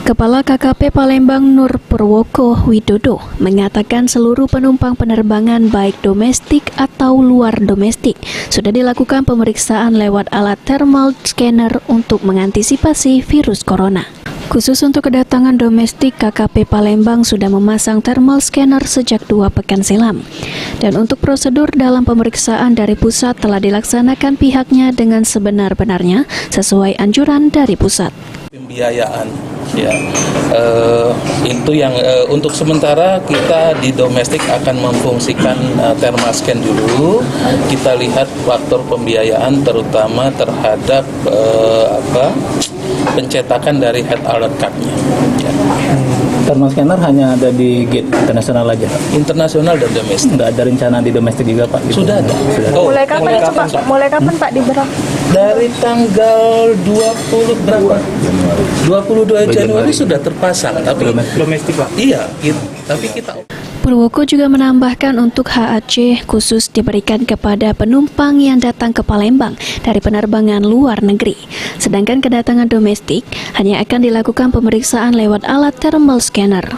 Kepala KKP Palembang Nur Purwoko Widodo mengatakan seluruh penumpang penerbangan baik domestik atau luar domestik sudah dilakukan pemeriksaan lewat alat thermal scanner untuk mengantisipasi virus corona. Khusus untuk kedatangan domestik, KKP Palembang sudah memasang thermal scanner sejak 2 pekan silam. Dan untuk prosedur dalam pemeriksaan dari pusat telah dilaksanakan pihaknya dengan sebenar-benarnya sesuai anjuran dari pusat. Pembiayaan ya, itu yang untuk sementara kita di domestik akan memfungsikan thermal scan dulu. Kita lihat faktor pembiayaan terutama terhadap pencetakan dari head alert card-nya. Ya. Thermal scanner hanya ada di gate internasional aja, Pak? Internasional dan domestik. Nggak ada rencana di domestik juga, Pak? Gitu. Sudah ada. Oh, mulai kapan Pak diberlakukan? Dari tanggal 22 Januari sudah terpasang, tapi domestik, Pak? Iya, tapi kita. Purwoko juga menambahkan untuk HAC khusus diberikan kepada penumpang yang datang ke Palembang dari penerbangan luar negeri. Sedangkan kedatangan domestik hanya akan dilakukan pemeriksaan lewat alat thermal scanner.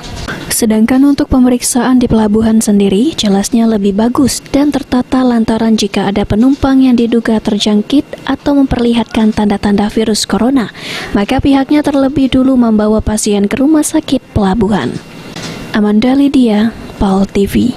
Sedangkan untuk pemeriksaan di pelabuhan sendiri jelasnya lebih bagus dan tertata lantaran jika ada penumpang yang diduga terjangkit atau memperlihatkan tanda-tanda virus corona, maka pihaknya terlebih dulu membawa pasien ke rumah sakit pelabuhan. Amanda Lydia, PAL TV.